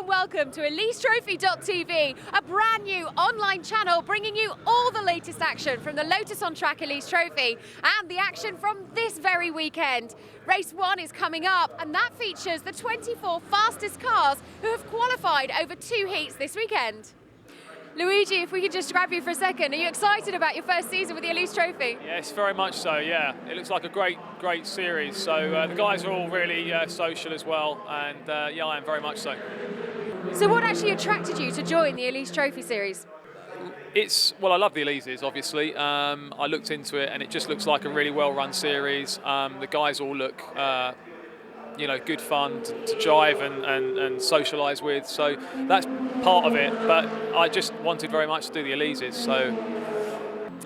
and welcome to EliseTrophy.tv, a brand new online channel bringing you all the latest action from the Lotus on Track Elise Trophy and the action from this very weekend. Race 1 is coming up, and that features the 24 fastest cars who have qualified over 2 heats this weekend. Luigi, if we could just grab you for a second, are you excited about your first season with the Elise Trophy? Yes, very much so, yeah. It looks like a great series. So the guys are all really social as well, and yeah, I am very much so. So what actually attracted you to join the Elise Trophy series? Well, I love the Elises, obviously. I looked into it, and it just looks like a really well-run series. The guys all look good fun to drive and socialise with, so that's part of it, but I just wanted very much to do the Elises. So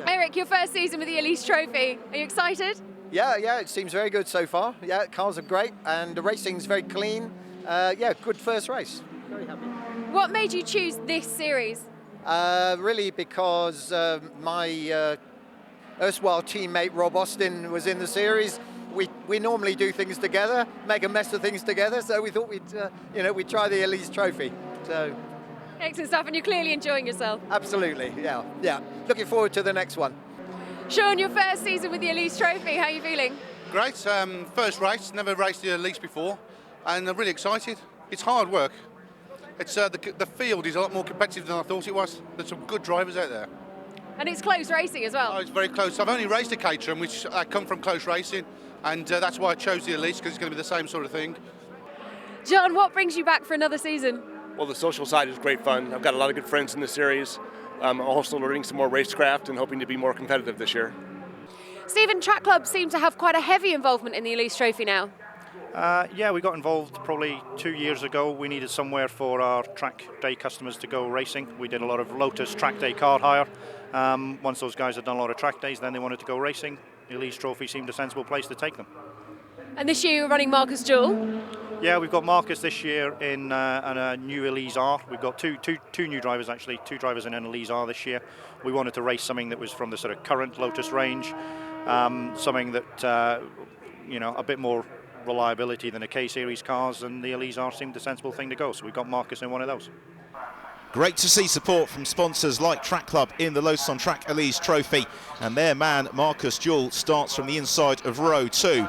Eric, your first season with the Elise Trophy, are you excited? Yeah, it seems very good so far. Yeah, cars are great and the racing's very clean. Yeah, good first race. Very happy. What made you choose this series? Really because my erstwhile teammate Rob Austin was in the series. We normally do things together, make a mess of things together, so we thought we'd try the Elise Trophy. So excellent stuff, and you're clearly enjoying yourself. Absolutely, yeah. Looking forward to the next one. Sean, your first season with the Elise Trophy, how are you feeling? Great, first race, never raced the Elise before, and I'm really excited. It's hard work. It's the field is a lot more competitive than I thought it was. There's some good drivers out there. And it's close racing as well. Oh, it's very close. I've only raced a Caterham, which I come from close racing, and that's why I chose the Elise, because it's going to be the same sort of thing. John, what brings you back for another season? Well, the social side is great fun. I've got a lot of good friends in the series. I'm also learning some more racecraft and hoping to be more competitive this year. Stephen, track clubs seem to have quite a heavy involvement in the Elise Trophy now. Yeah, we got involved probably 2 years ago. We needed somewhere for our track day customers to go racing. We did a lot of Lotus track day car hire. Once those guys had done a lot of track days, then they wanted to go racing. The Elise Trophy seemed a sensible place to take them. And this year you're running Marcus Jewell? Yeah, we've got Marcus this year in a new Elise R. We've got two new drivers actually, 2 drivers in an Elise R this year. We wanted to race something that was from the sort of current Lotus range, something that a bit more reliability than the K-Series cars, and the Elise R seemed a sensible thing to go, so we got Marcus in one of those. Great to see support from sponsors like Track Club in the Lotus on Track Elise Trophy, and their man Marcus Jewell starts from the inside of row 2.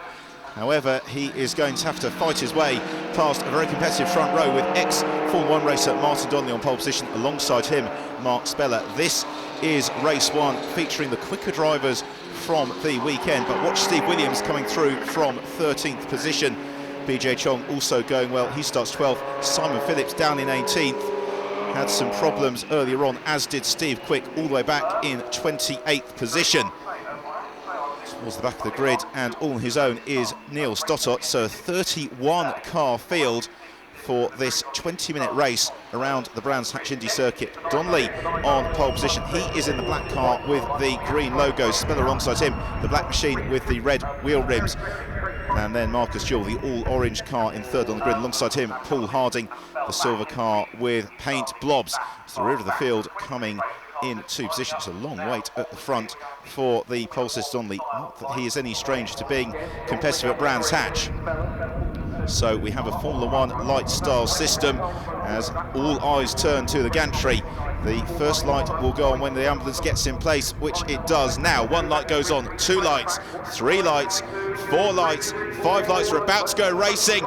However, he is going to have to fight his way past a very competitive front row with ex-Formula 1 racer Martin Donnelly on pole position, alongside him Mark Speller. This is race 1 featuring the quicker drivers from the weekend, but watch Steve Williams coming through from 13th position. BJ Chong also going well, he starts 12th. Simon Phillips down in 18th. Had some problems earlier on, as did Steve Quick, all the way back in 28th position. Towards the back of the grid, and all on his own is Neil Stottot. So a 31 car field for this 20-minute race around the Brands Hatch Indy circuit. Donnelly on pole position. He is in the black car with the green logo. Speller alongside him, the black machine with the red wheel rims. And then Marcus Jewell, the all-orange car, in third on the grid. Alongside him, Paul Harding, the silver car with paint blobs. It's the rear of the field coming into position. It's a long wait at the front for the Pulsys Donnelly. Not that he is any stranger to being competitive at Brands Hatch. So we have a Formula 1 light style system as all eyes turn to the gantry. The first light will go on when the ambulance gets in place, which it does now. 1 light goes on, 2 lights, 3 lights, 4 lights, 5 lights. We're about to go racing.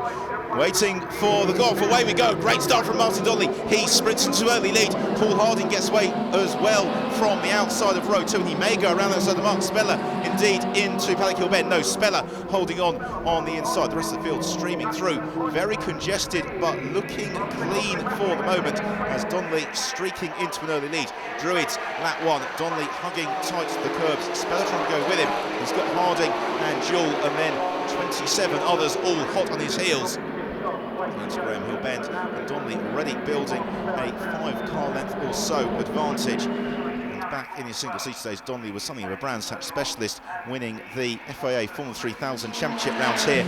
Waiting for the go-off. Away we go. Great start from Martin Donnelly. He sprints into early lead. Paul Harding gets away as well from the outside of row 2, and he may go around outside of Mark Speller, indeed, into Paddock Hill Bend. No, Speller holding on the inside. The rest of the field streaming through. Very congested, but looking clean for the moment, as Donnelly streaking into an early lead. Druids, lap 1. Donnelly hugging tight to the curbs. Speller trying to go with him. He's got Harding and Jewell, and then 27 others all hot on his heels. Into Graham Hill Bend, and Donnelly already building a 5-car length or so advantage. And back in his single seat today, Donnelly was something of a Brands Hatch specialist, winning the FIA Formula 3000 Championship rounds here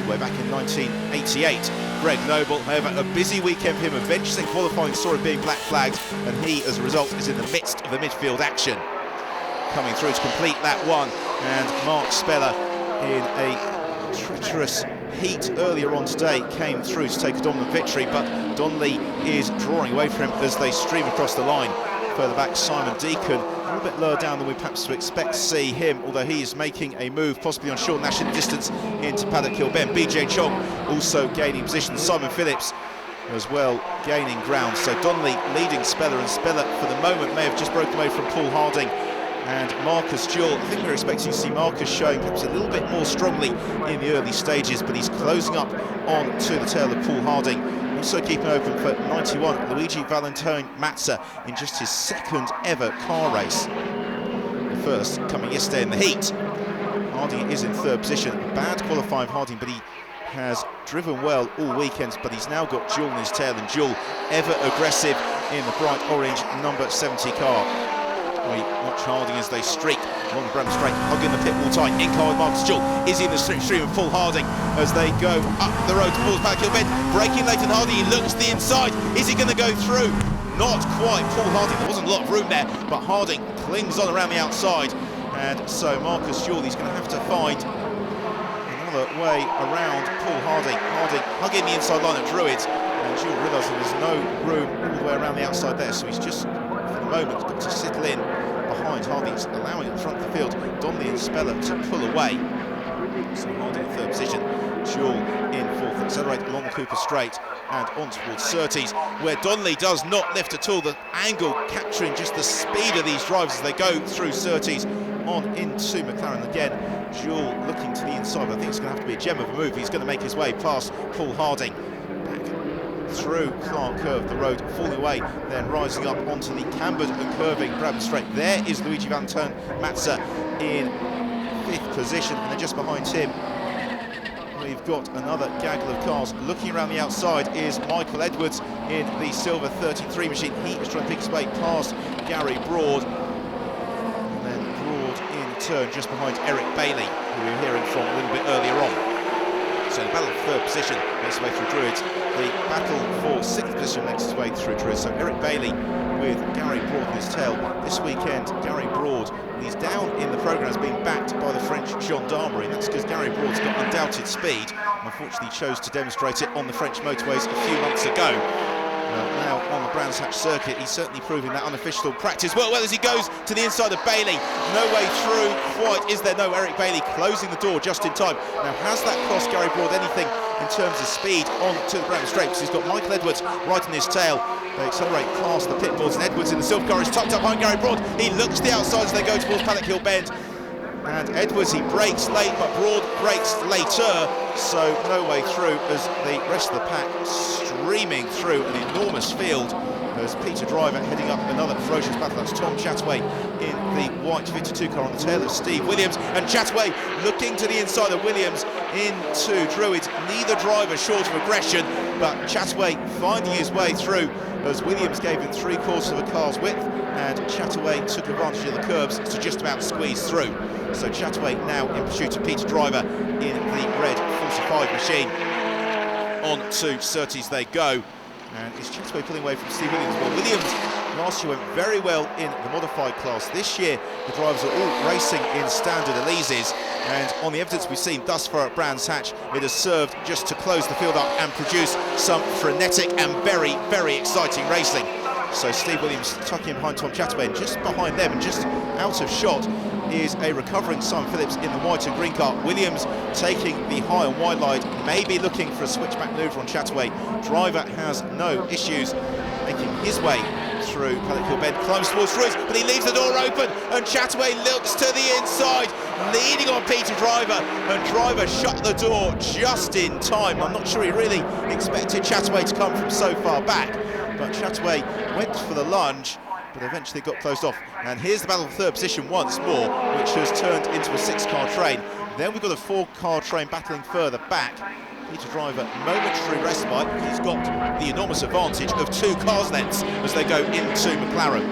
way back in 1988. Greg Noble, however, a busy weekend for him. Adventures in qualifying saw him being black flagged, and he, as a result, is in the midst of the midfield action. Coming through to complete lap 1, and Mark Speller in a treacherous heat earlier on today came through to take a dominant victory, but Donnelly is drawing away from him as they stream across the line. Further back, Simon Deacon, a little bit lower down than we perhaps would expect to see him, although he is making a move, possibly on short national distance, into Paddock Hill Bend. BJ Chong also gaining position. Simon Phillips as well gaining ground. So Donnelly leading Speller, and Speller for the moment may have just broken away from Paul Harding and Marcus Jewell. I think we're expecting to see Marcus showing perhaps a little bit more strongly in the early stages, but he's closing up on to the tail of Paul Harding. Also keeping open for 91, Luigi Valentine Mazza in just his second ever car race. The first coming yesterday in the heat. Harding is in third position. Bad qualifying Harding, but he has driven well all weekend, but he's now got Jewell in his tail, and Jewell ever aggressive in the bright orange number 70 car. We watch Harding as they streak along the Brabham Straight, hugging the pit wall tight. In car with Marcus Jewell, is he in the stream of Paul Harding as they go up the road towards Paddock Hill Bend. Braking late, and Harding, he looks to the inside. Is he going to go through? Not quite. Paul Harding, there wasn't a lot of room there, but Harding clings on around the outside, and so Marcus Jewell, he's going to have to find another way around Paul Harding. Harding hugging the inside line at Druids, and Jewell realising there's no room all the way around the outside there, so he's just for the moment got to settle in behind Harding's, allowing at the front of the field Donnelly and Speller to pull away. So Harding in third position, Jewell in fourth. Accelerate along the Cooper Straight and on towards Surtees, where Donnelly does not lift at all. The angle capturing just the speed of these drivers as they go through Surtees on into McLaren again. Jewell looking to the inside, but I think it's going to have to be a gem of a move. He's going to make his way past Paul Harding, back through Clark Curve, the road falling away, then rising up onto the cambered and curving Brabham Straight. There is Luigi Valentine Mazza in fifth position, and then just behind him we've got another gaggle of cars. Looking around the outside is Michael Edwards in the silver 33 machine. He is trying to pick his way past Gary Broad, and then Broad in turn just behind Eric Bailey, who we were hearing from a little bit earlier on. So the battle for third position makes its way through Druids. The battle for sixth position makes its way through Druids. So Eric Bailey with Gary Broad in his tail. This weekend, Gary Broad, he's down in the programme, has been backed by the French gendarmerie, and that's because Gary Broad's got undoubted speed, and unfortunately chose to demonstrate it on the French motorways a few months ago. Now on the Brands Hatch circuit, he's certainly proving that unofficial practice well as he goes to the inside of Bailey. No way through quite, is there? No, Eric Bailey closing the door just in time. Now, has that cost Gary Broad anything in terms of speed on to the Brabham Straight? Because he's got Michael Edwards right in his tail. They accelerate past the pit bulls, and Edwards in the silver car is tucked up behind Gary Broad. He looks to the outside as they go towards Paddock Hill Bend. And Edwards, he brakes late, but Broad brakes later, so no way through as the rest of the pack streaming through an enormous field. There's Peter Driver heading up another ferocious battle. That's Tom Chataway in the white 52 car on the tail of Steve Williams, and Chataway looking to the inside of Williams into Druids. Neither driver short of aggression, but Chataway finding his way through as Williams gave him 3/4 of a car's width, and Chataway took advantage of the curbs to just about squeeze through. So Chataway now in pursuit of Peter Driver in the red 45 machine. On to Surtees they go, and is Chataway pulling away from Steve Williams? Well, Williams last year went very well in the modified class. This year the drivers are all racing in standard Elises, and on the evidence we've seen thus far at Brands Hatch, it has served just to close the field up and produce some frenetic and very, very exciting racing. So Steve Williams tucking behind Tom Chataway, and just behind them and just out of shot is a recovering Simon Phillips in the white and green car. Williams taking the high and wide line, maybe looking for a switchback manoeuvre on Chataway. Driver has no issues making his way through Paddock Hill Bend, climbs towards Druids, but he leaves the door open, and Chataway looks to the inside, leading on Peter Driver, and Driver shut the door just in time. I'm not sure he really expected Chataway to come from so far back, but Chataway went for the lunge, but eventually got closed off. And here's the battle for third position once more, which has turned into a 6-car train. Then we've got a 4-car train battling further back. Peter Driver, momentary respite. He's got the enormous advantage of 2 cars lengths as they go into McLaren.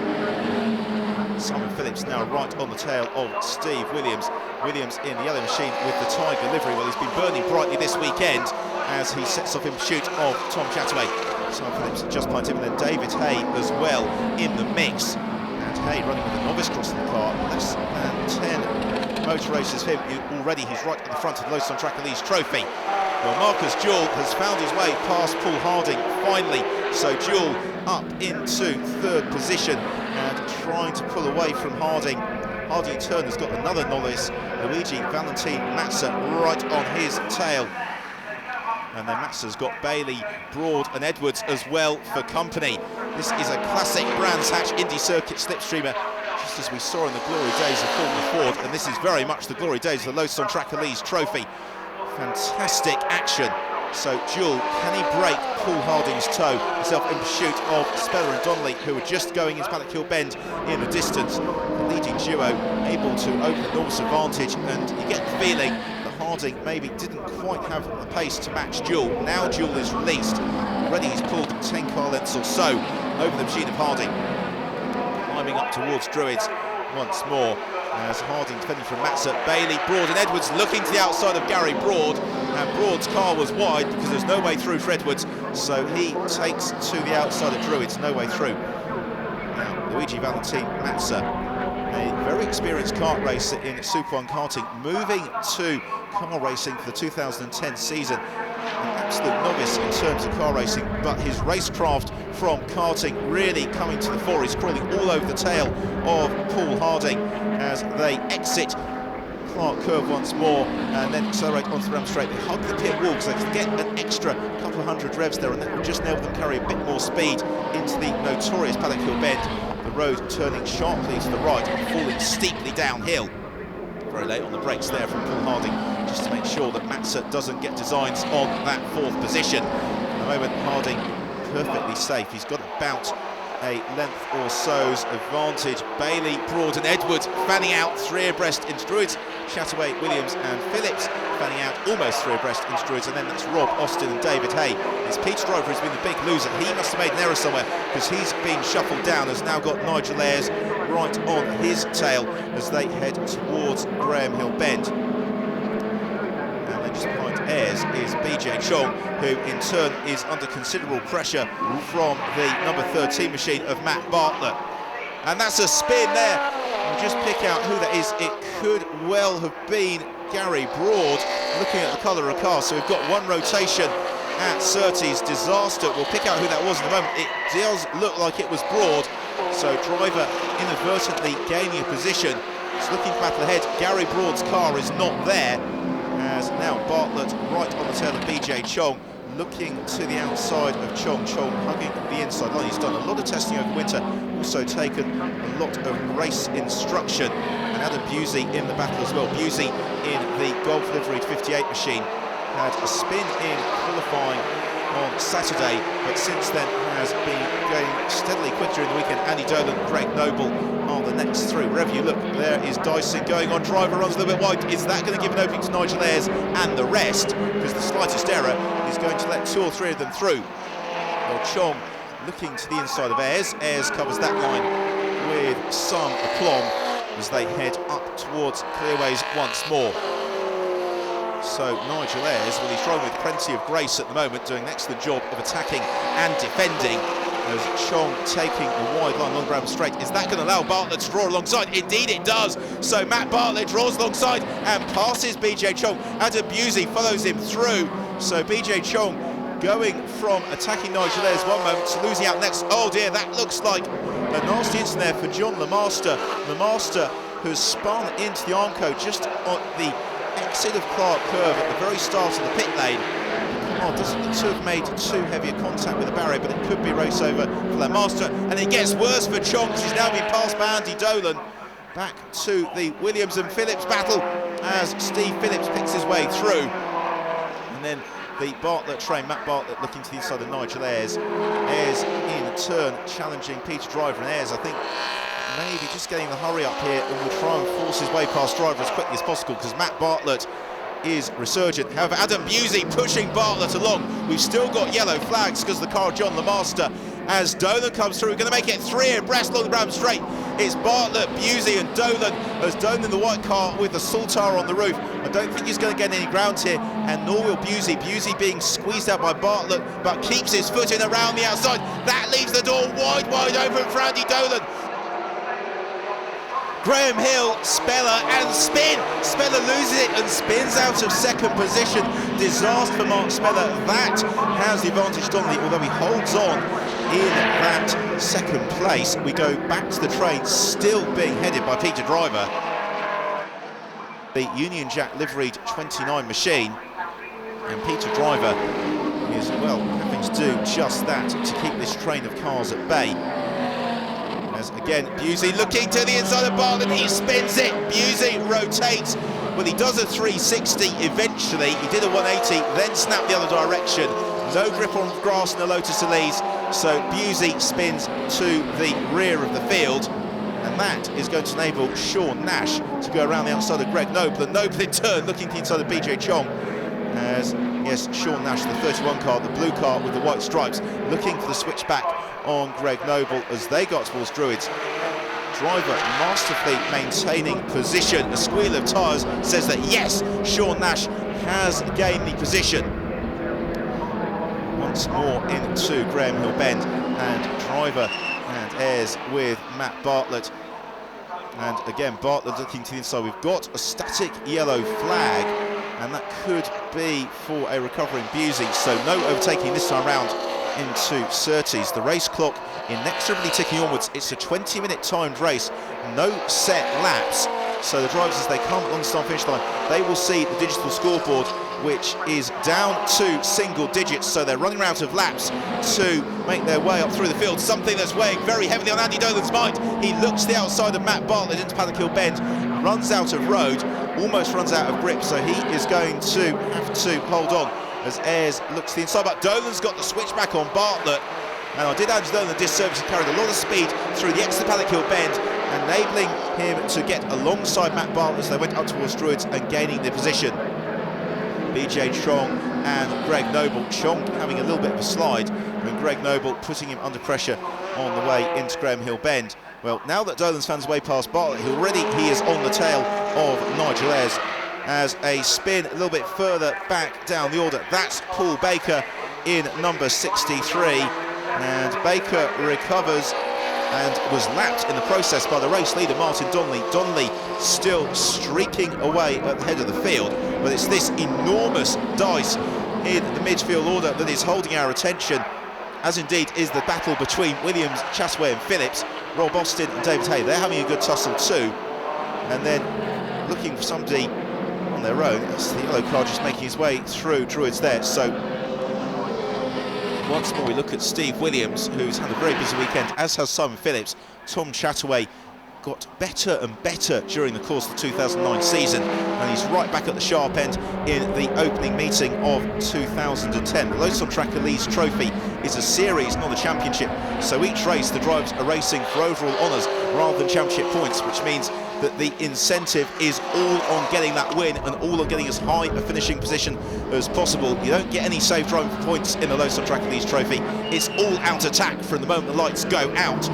Simon Phillips now right on the tail of Steve Williams. Williams in the yellow machine with the Tiger livery. Well, he's been burning brightly this weekend as he sets off in pursuit of Tom Chataway. Simon Phillips just behind him, and then David Hay as well in the mix. And Hay running with a novice crossing the car, less than 10 motor races him. Already he's right at the front of the Lotus-on-Track Elise Trophy. Well, Marcus Jewell has found his way past Paul Harding, finally. So Jewell up into third position and trying to pull away from Harding. Harding in turn has got another novice, Luigi Valentin Mazza, right on his tail. And then Mazza's got Bailey, Broad and Edwards as well for company. This is a classic Brands Hatch Indy Circuit slipstreamer, just as we saw in the glory days of Formula Ford, and this is very much the glory days of the Lotus-on-Track Elise Trophy. Fantastic action. So Jewell, can he break Paul Harding's toe? Himself in pursuit of Speller and Donnelly, who are just going into Paddock Hill Bend in the distance. The leading duo able to open enormous advantage, and you get the feeling that Harding maybe didn't quite have the pace to match Jewell. Now Jewell is released. Already he's pulled 10 car lengths or so over the machine of Harding. Climbing up towards Druids once more as Harding defending from Mazza. Bailey, Broad and Edwards looking to the outside of Gary Broad, and Broad's car was wide because there's no way through for Edwards, so he takes to the outside of Druids, no way through. Now Luigi Valentin Mazza, a very experienced kart racer in Super 1 karting, moving to car racing for the 2010 season. An absolute novice in terms of car racing, but his racecraft from karting really coming to the fore. He's crawling all over the tail of Paul Harding as they exit Clark Curve once more and then accelerate onto the Ram Straight. They hug the pit wall because they can get an extra couple of hundred revs there, and that will just enable them carry a bit more speed into the notorious Paddock Hill Bend. The road turning sharply to the right and falling steeply downhill. Very late on the brakes there from Paul Harding, just to make sure that Mazza doesn't get designs on that fourth position. At the moment, Harding perfectly safe. He's got about a length or so's advantage. Bailey, Broad and Edwards fanning out three abreast into Druids. Chataway, Williams and Phillips fanning out almost three abreast into Druids, and then that's Rob, Austin and David Hay. It's Peter Driver who's been the big loser. He must have made an error somewhere because he's been shuffled down, has now got Nigel Ayres right on his tail as they head towards Graham Hill Bend. And then just behind Ayres is BJ Chong, who in turn is under considerable pressure from the number 13 machine of Matt Bartlett. And that's a spin there. We'll just pick out who that is. It could well have been Gary Broad, looking at the colour of the car. So we've got one rotation at Surtees. Disaster. We'll pick out who that was in a moment. It does look like it was Broad. So driver inadvertently gaining a position. It's looking to battle ahead. Gary Broad's car is not there, as now Bartlett right on the tail of BJ Chong, looking to the outside of Chong. Chong hugging the inside line. He's done a lot of testing over winter, also taken a lot of race instruction. And Adam Busey in the battle as well. Busey in the Golf liveried 58 machine had a spin in qualifying on Saturday, but since then has been going steadily quick during the weekend. Andy Dolan, Greg Noble are the next through. Wherever you look, there is Dyson going on. Driver runs a little bit wide. Is that going to give an opening to Nigel Ayres and the rest? Because the slightest error is going to let two or three of them through. Well, Chong looking to the inside of Ayres. Ayres covers that line with some aplomb as they head up towards Clearways once more. So Nigel Ayres, well, he's driving with plenty of grace at the moment, doing an excellent job of attacking and defending, as Chong taking the wide line along Bram Straight. Is that going to allow Bartlett to draw alongside? Indeed it does. So Matt Bartlett draws alongside and passes BJ Chong. Adam Busey follows him through. So BJ Chong going from attacking Nigel Ayres one moment to losing out next. Oh dear, that looks like a nasty incident there for John LeMaster. LeMaster, who's spun into the Armco just on the exit of Clark Curve at the very start of the pit lane. Oh, doesn't look to have made too heavy a contact with the barrier, but it could be a race over for LeMaster. And it gets worse for Chong, because he's now been passed by Andy Dolan. Back to the Williams and Phillips battle as Steve Phillips picks his way through. And then the Bartlett train, Matt Bartlett looking to the inside of Nigel Ayres. Ayres in turn challenging Peter Driver, and Ayres, I think, maybe just getting the hurry up here and will try and force his way past Driver as quickly as possible, because Matt Bartlett is resurgent. However, Adam Busey pushing Bartlett along. We've still got yellow flags because of the car of John LeMaster. As Dolan comes through, going to make it three abreast along the Bram Straight. It's Bartlett, Busey and Dolan, as Dolan in the white car with the Saltar on the roof. I don't think he's going to get any ground here, and nor will Busey. Busey being squeezed out by Bartlett, but keeps his foot in around the outside. That leaves the door wide open for Andy Dolan. Graham Hill, Speller and spin. Speller loses it and spins out of second position. Disaster for Mark Speller. That has the advantage Donnelly, although he holds on in that second place. We go back to the train, still being headed by Peter Driver. The Union Jack liveried 29 machine, and Peter Driver is, well, having to do just that to keep this train of cars at bay. As again, Busey looking to the inside of Bartlett, he spins it, Busey rotates, well, he does a 360 eventually, he did a 180, then snapped the other direction. No grip on grass in the Lotus Elise, so Busey spins to the rear of the field, and that is going to enable Sean Nash to go around the outside of Greg Noble, and Noble in turn looking to the inside of BJ Chong, as, yes, Sean Nash, the 31 car, the blue car with the white stripes, looking for the switchback on Greg Noble as they got towards Druids. Driver masterfully maintaining position. A squeal of tyres says that, yes, Sean Nash has gained the position. Once more into Graham Hill Bend, and Driver and Ayres with Matt Bartlett. And again, Bartlett looking to the inside. We've got a static yellow flag, and that could be for a recovering Busey, so no overtaking this time round into Surtees. The race clock inexorably ticking onwards. It's a 20-minute timed race, no set laps, so the drivers, as they come along the start finish line, they will see the digital scoreboard, which is down to single digits, so they're running out of laps to make their way up through the field, something that's weighing very heavily on Andy Dolan's mind. He looks to the outside of Matt Bartlett into Paddock Hill Bend, runs out of road, almost runs out of grip, so he is going to have to hold on as Ayres looks to the inside, but Dolan's got the switchback on Bartlett, and I did Andy Dolan a disservice. He carried a lot of speed through the exit Paddock Hill Bend, enabling him to get alongside Matt Bartlett as they went up towards Druids and gaining the position. BJ Chong and Greg Noble. Chong having a little bit of a slide, and Greg Noble putting him under pressure on the way into Graham Hill Bend. Well, now that Dolan's found his way past Bartlett, he is on the tail of Nigel Ayres as a spin a little bit further back down the order. That's Paul Baker in number 63, and Baker recovers and was lapped in the process by the race leader Martin Donnelly. Donnelly still streaking away at the head of the field, but it's this enormous dice in the midfield order that is holding our attention, as indeed is the battle between Williams, Chataway and Phillips. Rob Austin and David Hay, they're having a good tussle too, and then looking for somebody on their own. It's the yellow car just making his way through Druids there. So once more we look at Steve Williams, who's had a very busy weekend, as has Simon Phillips. Tom Chataway got better and better during the course of the 2009 season, and he's right back at the sharp end in the opening meeting of 2010. The Lotus on Track Elise Trophy is a series, not a championship, so each race the drivers are racing for overall honours rather than championship points, which means that the incentive is all on getting that win and all on getting as high a finishing position as possible. You don't get any safe driving points in the Lotus on Track Elise Trophy. It's all out attack from the moment the lights go out.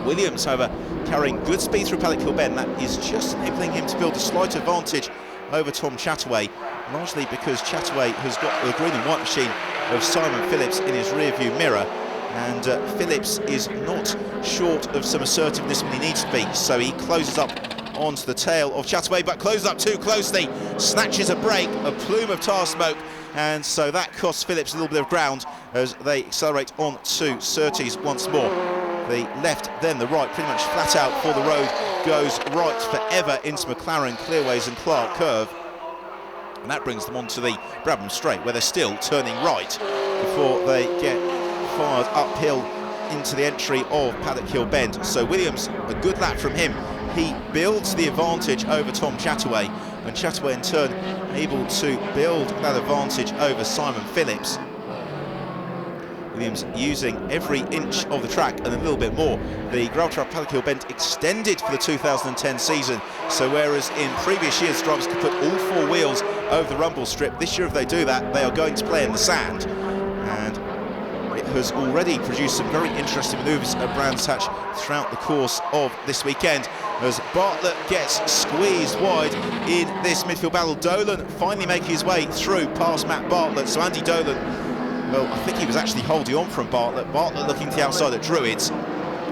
Williams, however, carrying good speed through Paddock Hill Bend. That is just enabling him to build a slight advantage over Tom Chataway, largely because Chataway has got the green and white machine of Simon Phillips in his rear view mirror, and Phillips is not short of some assertiveness when he needs to be, so he closes up onto the tail of Chataway, but closes up too closely, snatches a break, a plume of tar smoke, and so that costs Phillips a little bit of ground as they accelerate on to Surtees once more. The left, then the right, pretty much flat out for the road, goes right forever into McLaren, Clearways and Clark Curve. And that brings them onto the Brabham Straight, where they're still turning right before they get fired uphill into the entry of Paddock Hill Bend. So Williams, a good lap from him. He builds the advantage over Tom Chataway, and Chataway in turn able to build that advantage over Simon Phillips. Williams using every inch of the track and a little bit more. The gravel track Paddock Hill Bend extended for the 2010 season, so whereas in previous years drivers could put all four wheels over the rumble strip, this year if they do that, they are going to play in the sand. And it has already produced some very interesting manoeuvres at Brands Hatch throughout the course of this weekend, as Bartlett gets squeezed wide in this midfield battle. Dolan finally making his way through past Matt Bartlett, so Andy Dolan, well, I think he was actually holding on from Bartlett. Bartlett looking to the outside at Druids.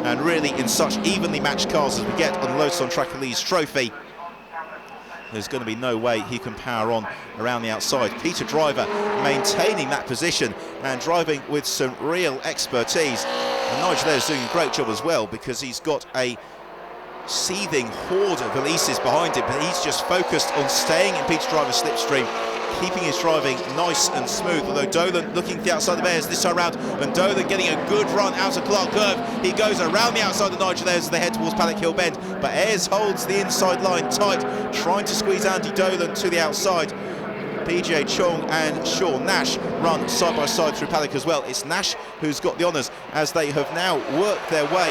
And really, in such evenly matched cars as we get on the Lotus on Track Elise Trophy, there's going to be no way he can power on around the outside. Peter Driver maintaining that position and driving with some real expertise. And Nigel Ayres doing a great job as well, because he's got a seething horde of Elises behind him, but he's just focused on staying in Peter Driver's slipstream, keeping his driving nice and smooth. Although Dolan looking to the outside of Ayres this time round, and Dolan getting a good run out of Clark Curve. He goes around the outside of Nigel Ayres as they head towards Paddock Hill Bend, but Ayres holds the inside line tight, trying to squeeze Andy Dolan to the outside. PJ Chong and Sean Nash run side by side through Paddock as well. It's Nash who's got the honours, as they have now worked their way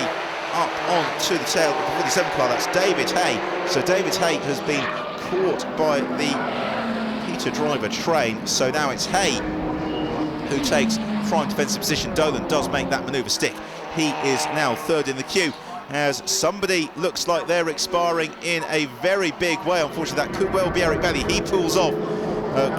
up onto the tail of the 47 car. That's David Hay. So David Hay has been caught by the Peter Driver train. So now it's Hay who takes prime defensive position. Dolan does make that manoeuvre stick. He is now third in the queue, as somebody looks like they're expiring in a very big way. Unfortunately, that could well be Eric Bailey. He pulls off.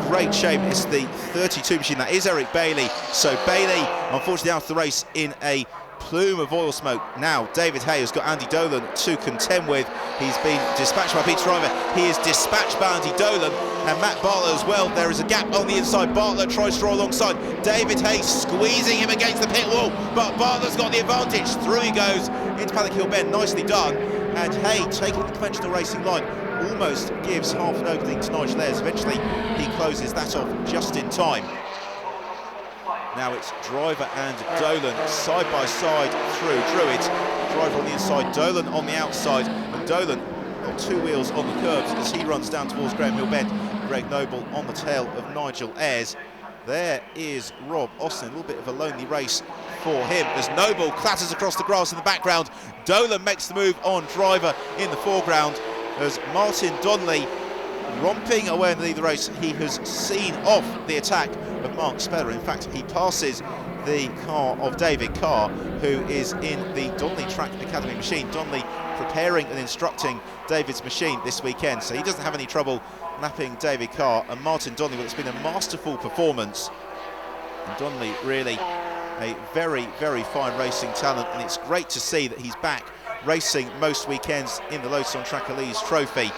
Great shape. It's the 32 machine. That is Eric Bailey. So Bailey, unfortunately, out of the race in a plume of oil smoke. Now David Hay has got Andy Dolan to contend with. He's been dispatched by Peter Driver. He is dispatched by Andy Dolan and Matt Bartlett as well. There is a gap on the inside. Bartlett tries to roll alongside. David Hay squeezing him against the pit wall, but Bartlett's got the advantage. Through he goes into Paddock Hill Bend. Nicely done. And Hay, taking the conventional racing line, almost gives half an opening to Nigel Ayres. Eventually he closes that off just in time. Now it's Driver and Dolan side by side through Druids. Driver on the inside, Dolan on the outside, and Dolan on two wheels on the curbs as he runs down towards Graham Hill Bend. Greg Noble on the tail of Nigel Ayres. There is Rob Austin, a little bit of a lonely race for him as Noble clatters across the grass in the background. Dolan makes the move on Driver in the foreground as Martin Donnelly romping away in the lead of the race. He has seen off the attack of Mark Speller. In fact, he passes the car of David Carr, who is in the Donnelly Track Academy machine. Donnelly preparing and instructing David's machine this weekend, so he doesn't have any trouble lapping David Carr. And Martin Donnelly, well, it's been a masterful performance. And Donnelly really a very, very fine racing talent, and it's great to see that he's back racing most weekends in the Lotus on Track Elise Trophy,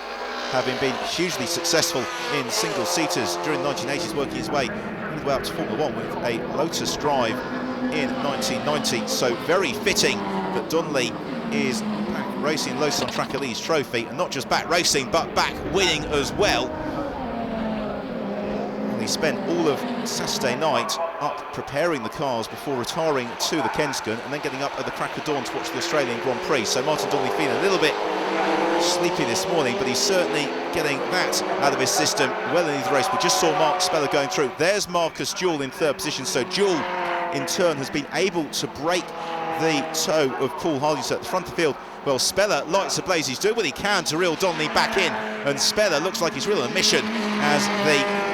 having been hugely successful in single-seaters during the 1980s, working his way all the way up to Formula One with a Lotus drive in 1990. So very fitting that Donnelly is back racing Lotus on Track Elise Trophy, and not just back racing, but back winning as well. And he spent all of Saturday night up preparing the cars before retiring to the Kensington and then getting up at the crack of dawn to watch the Australian Grand Prix. So Martin Donnelly feeling a little bit sleepy this morning, but he's certainly getting that out of his system well into the race. We just saw Mark Speller going through. There's Marcus Jewell in third position. So Jewell in turn has been able to break the toe of Paul Harding. So at the front of the field, well, Speller lights ablaze. He's doing what he can to reel Donnelly back in, and Speller looks like he's really on a mission as the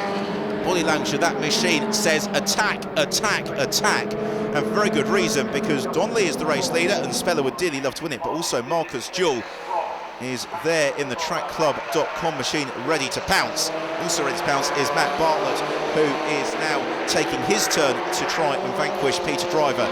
body language of that machine says attack, attack, attack. And for very good reason, because Donnelly is the race leader and Speller would dearly love to win it, but also Marcus Jewell is there in the trackclub.com machine ready to pounce. Also ready to pounce is Matt Bartlett, who is now taking his turn to try and vanquish Peter Driver.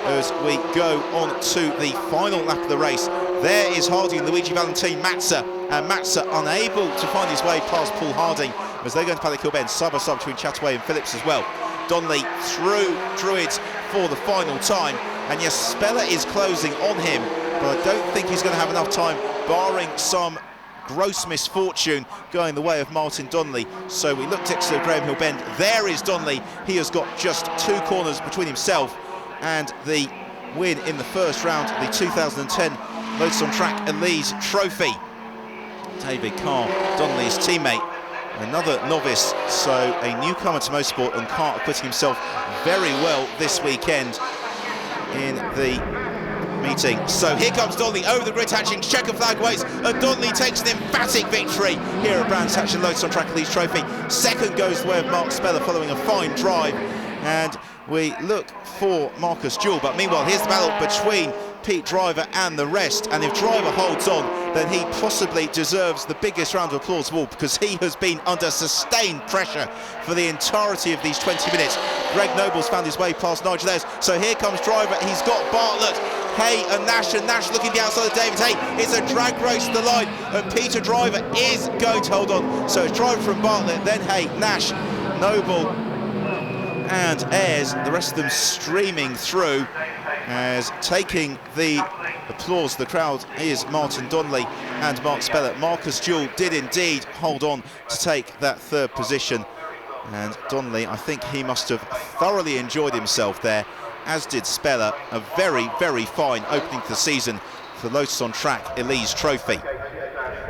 As we go on to the final lap of the race, there is Harding and Luigi Valentine Mazza, and Mazza unable to find his way past Paul Harding as they go into Paddock Hill Bend, side by side between Chataway and Phillips as well. Donnelly through Druids for the final time, and yes, Speller is closing on him, but I don't think he's going to have enough time, barring some gross misfortune going the way of Martin Donnelly. So we looked at Graham Hill Bend. There is Donnelly. He has got just two corners between himself and the win in the first round of the 2010 Lotus on Track Elise Trophy. David Carr, Donnelly's teammate, another novice, so a newcomer to motorsport, and Carr acquitting himself very well this weekend in the meeting. So here comes Donnelly over the grid hatching, checker flag waits, and Donnelly takes an emphatic victory here at Brands Hatch and Lotus on Track Elise Trophy. Second goes the way of Mark Speller following a fine drive, and we look for Marcus Jewell, but meanwhile here's the battle between Pete Driver and the rest, and if Driver holds on, then he possibly deserves the biggest round of applause of all, because he has been under sustained pressure for the entirety of these 20 minutes. Greg Noble's found his way past Nigel Ayres, so here comes Driver. He's got Bartlett, Hay and Nash looking the outside of David Hay. It's a drag race to the line, and Peter Driver is going to hold on. So it's Driver from Bartlett, then Hay, Nash, Noble and Ayres, the rest of them streaming through, as taking the applause the crowd is Martin Donnelly and Mark Speller. Marcus Jewell did indeed hold on to take that third position, and Donnelly, I think he must have thoroughly enjoyed himself there, as did Speller. A very, very fine opening to the season for the Lotus on Track Elise Trophy.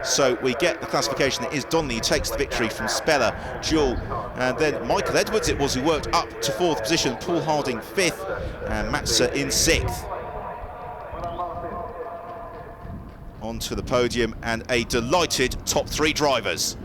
So we get the classification. It is Donnelly who takes the victory from Speller, Jewell, and then Michael Edwards it was who worked up to fourth position, Paul Harding fifth, and Matza in sixth. Onto the podium, and a delighted top three drivers.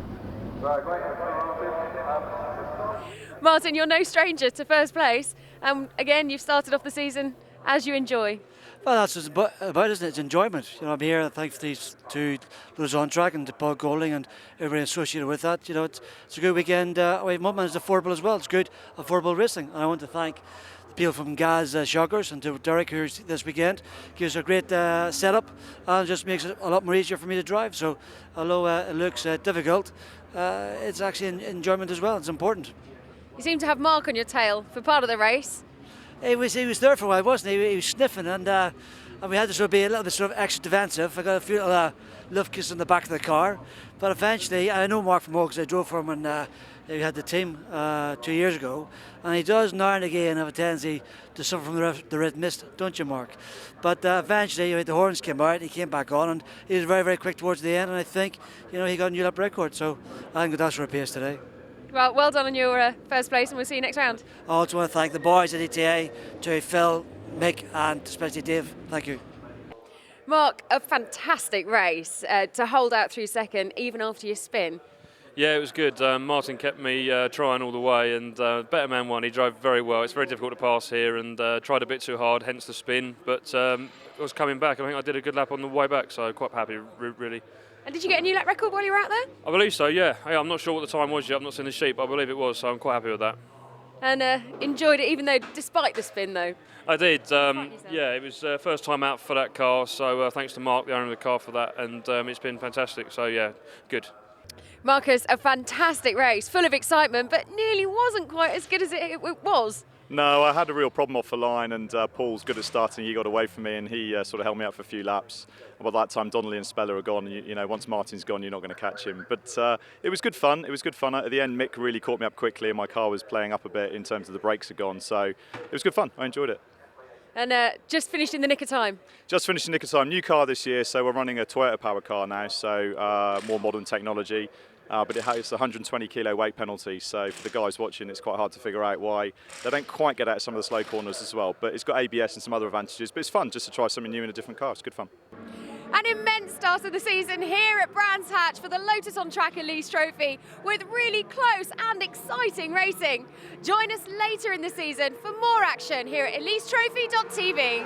Martin, you're no stranger to first place, and again, you've started off the season as you enjoy. Well, that's what it's about, isn't it? It's enjoyment. You know, I'm here thanks to Lotus on Track and to Paul Golding and everybody associated with that. You know, it's a good weekend away from home, and it's affordable as well. It's good, affordable racing. And I want to thank the people from Gaz Shockers and to Derek, who's this weekend. Gives a great setup and just makes it a lot more easier for me to drive. So, although it looks difficult, it's actually enjoyment as well. It's important. You seem to have Mark on your tail for part of the race. He was there for a while, wasn't he? He was sniffing, and we had to sort of be a little bit sort of extra defensive. I got a few love kisses in the back of the car, but eventually, I know Mark from home because I drove for him when he had the team 2 years ago, and he does now and again have a tendency to suffer from the red mist, don't you, Mark? But eventually, the horns came out, and he came back on, and he was very, very quick towards the end, and I think, he got a new lap record, so I think that's for a pace today. Well done on your first place, and we'll see you next round. I also want to thank the boys at ETA, to Phil, Mick, and especially Dave. Thank you. Mark, a fantastic race to hold out through second, even after your spin. Yeah, it was good. Martin kept me trying all the way, and Better Man won. He drove very well. It's very difficult to pass here, and tried a bit too hard, hence the spin. But I was coming back. I think I did a good lap on the way back, so quite happy, really. And did you get a new lap record while you were out there? I believe so, yeah. I'm not sure what the time was yet. I've not seen the sheet, but I believe it was, so I'm quite happy with that. And enjoyed it, even though, despite the spin, though. I did. Yeah, it was first time out for that car, so thanks to Mark, the owner of the car, for that, and it's been fantastic. So yeah, good. Marcus, a fantastic race, full of excitement, but nearly wasn't quite as good as it was. No, I had a real problem off the line, and Paul's good at starting. He got away from me, and he sort of held me out for a few laps. By that time, Donnelly and Speller are gone. Once Martin's gone, you're not going to catch him. But it was good fun. It was good fun. At the end, Mick really caught me up quickly, and my car was playing up a bit in terms of the brakes had gone. So it was good fun. I enjoyed it. And just finished in the nick of time. Just finished in the nick of time. New car this year, so we're running a Toyota power car now, so more modern technology. But it has a 120 kilo weight penalty, so for the guys watching, it's quite hard to figure out why they don't quite get out of some of the slow corners as well. But it's got ABS and some other advantages, but it's fun just to try something new in a different car. It's good fun. An immense start of the season here at Brands Hatch for the Lotus on Track Elise Trophy, with really close and exciting racing. Join us later in the season for more action here at elisetrophy.tv.